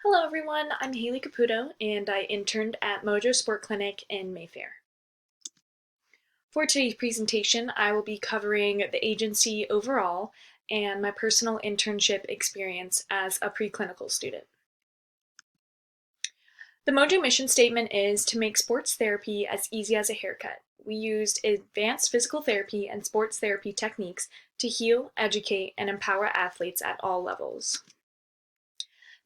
Hello everyone, I'm Haley Caputo and I interned at Mojo SportClinic in Mayfair. For today's presentation, I will be covering the agency overall and my personal internship experience as a preclinical student. The Mojo mission statement is to make sports therapy as easy as a haircut. We used advanced physical therapy and sports therapy techniques to heal, educate, and empower athletes at all levels.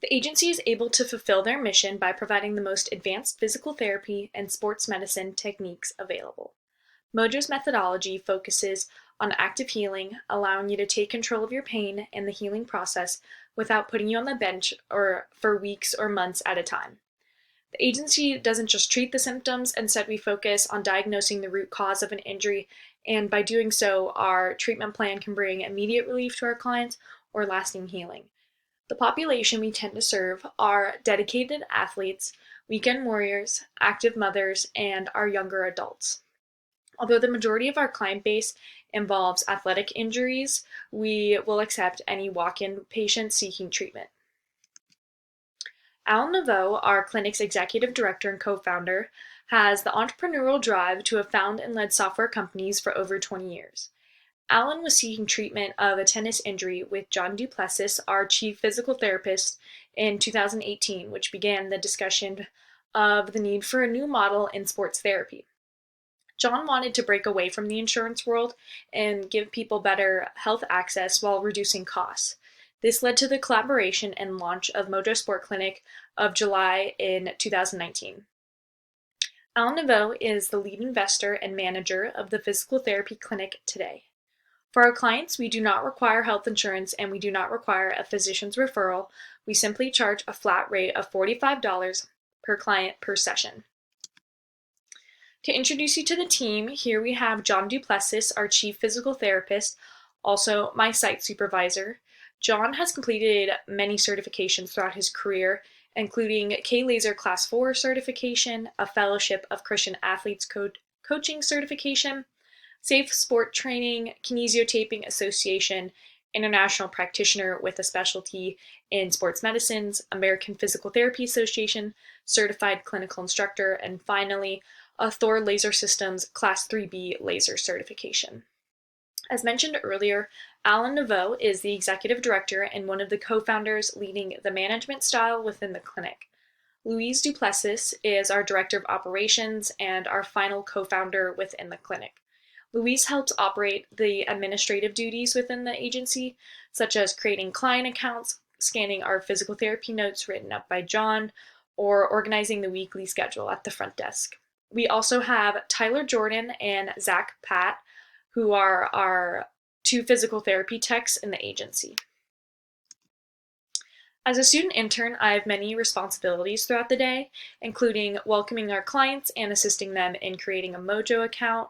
The agency is able to fulfill their mission by providing the most advanced physical therapy and sports medicine techniques available. Mojo's methodology focuses on active healing, allowing you to take control of your pain and the healing process without putting you on the bench or for weeks or months at a time. The agency doesn't just treat the symptoms, instead we focus on diagnosing the root cause of an injury, and by doing so, our treatment plan can bring immediate relief to our clients or lasting healing. The population we tend to serve are dedicated athletes, weekend warriors, active mothers, and our younger adults. Although the majority of our client base involves athletic injuries, we will accept any walk-in patients seeking treatment. Alan Naveau, our clinic's executive director and co-founder, has the entrepreneurial drive to have founded and led software companies for over 20 years. Alan was seeking treatment of a tennis injury with John Duplessis, our chief physical therapist, in 2018, which began the discussion of the need for a new model in sports therapy. John wanted to break away from the insurance world and give people better health access while reducing costs. This led to the collaboration and launch of Mojo SportClinic of July in 2019. Alan Naveau is the lead investor and manager of the physical therapy clinic today. For our clients, we do not require health insurance and we do not require a physician's referral. We simply charge a flat rate of $45 per client per session. To introduce you to the team, here we have John Duplessis, our chief physical therapist, also my site supervisor. John has completed many certifications throughout his career, including K-Laser Class 4 certification, a Fellowship of Christian Athletes Coaching certification, Safe Sport Training, Kinesiotaping Association, International Practitioner with a specialty in sports medicines, American Physical Therapy Association, Certified Clinical Instructor, and finally, a Thor Laser Systems Class 3B Laser Certification. As mentioned earlier, Alan Naveau is the executive director and one of the co-founders leading the management style within the clinic. Louise Duplessis is our director of operations and our final co-founder within the clinic. Louise helps operate the administrative duties within the agency, such as creating client accounts, scanning our physical therapy notes written up by John, or organizing the weekly schedule at the front desk. We also have Tyler Jordan and Zach Pat, who are our two physical therapy techs in the agency. As a student intern, I have many responsibilities throughout the day, including welcoming our clients and assisting them in creating a Mojo account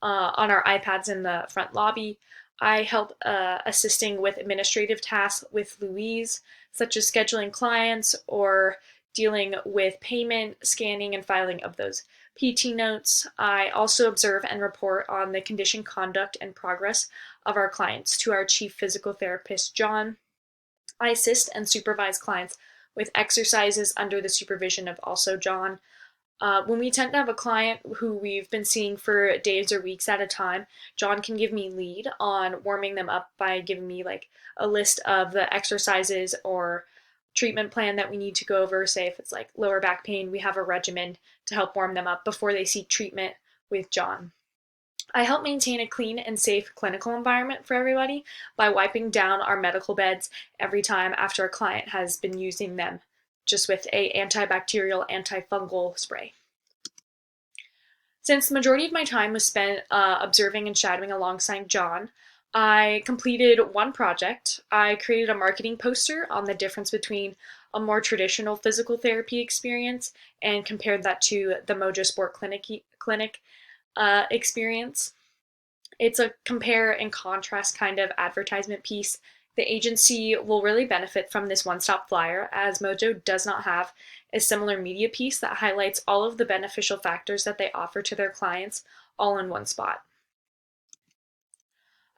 on our iPads in the front lobby. I help assisting with administrative tasks with Louise, such as scheduling clients or dealing with payment, scanning, and filing of those PT notes. I also observe and report on the condition, conduct, and progress of our clients to our chief physical therapist, John. I assist and supervise clients with exercises under the supervision of also John. When we tend to have a client who we've been seeing for days or weeks at a time, John can give me lead on warming them up by giving me like a list of the exercises or treatment plan that we need to go over. Say if it's like lower back pain, we have a regimen to help warm them up before they seek treatment with John. I help maintain a clean and safe clinical environment for everybody by wiping down our medical beds every time after a client has been using them, just with a antibacterial, antifungal spray. Since the majority of my time was spent observing and shadowing alongside John, I completed one project. I created a marketing poster on the difference between a more traditional physical therapy experience and compared that to the Mojo Sport Clinic experience. It's a compare and contrast kind of advertisement piece. The agency will really benefit from this one-stop flyer, as Mojo does not have a similar media piece that highlights all of the beneficial factors that they offer to their clients all in one spot.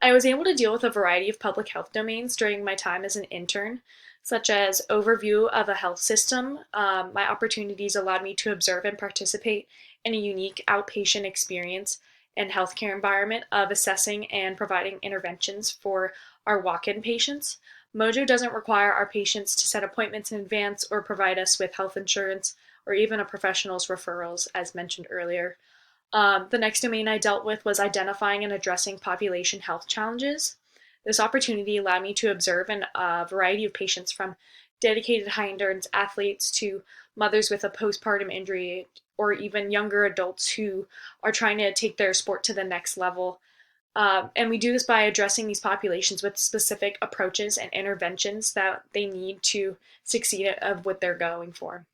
I was able to deal with a variety of public health domains during my time as an intern, such as overview of a health system. My opportunities allowed me to observe and participate in a unique outpatient experience and healthcare environment of assessing and providing interventions for our walk-in patients. Mojo doesn't require our patients to set appointments in advance or provide us with health insurance or even a professional's referrals, as mentioned earlier. The next domain I dealt with was identifying and addressing population health challenges. This opportunity allowed me to observe a variety of patients from dedicated high endurance athletes to mothers with a postpartum injury or even younger adults who are trying to take their sport to the next level. And we do this by addressing these populations with specific approaches and interventions that they need to succeed at what they're going for.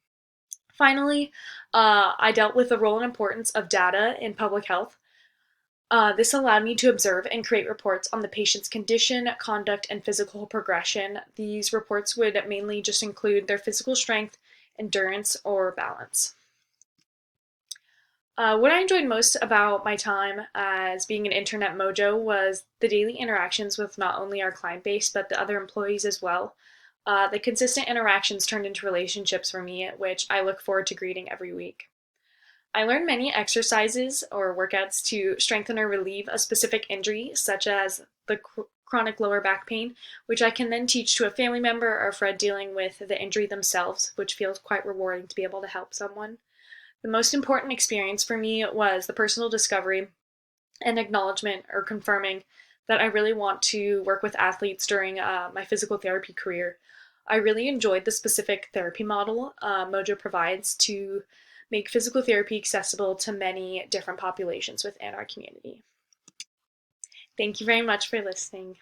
Finally, I dealt with the role and importance of data in public health. This allowed me to observe and create reports on the patient's condition, conduct, and physical progression. These reports would mainly just include their physical strength, endurance, or balance. What I enjoyed most about my time as being an intern at Mojo was the daily interactions with not only our client base, but the other employees as well. The consistent interactions turned into relationships for me, which I look forward to greeting every week. I learned many exercises or workouts to strengthen or relieve a specific injury, such as the chronic lower back pain, which I can then teach to a family member or a friend dealing with the injury themselves, which feels quite rewarding to be able to help someone. The most important experience for me was the personal discovery and acknowledgement or confirming that I really want to work with athletes during my physical therapy career. I really enjoyed the specific therapy model Mojo provides to make physical therapy accessible to many different populations within our community. Thank you very much for listening.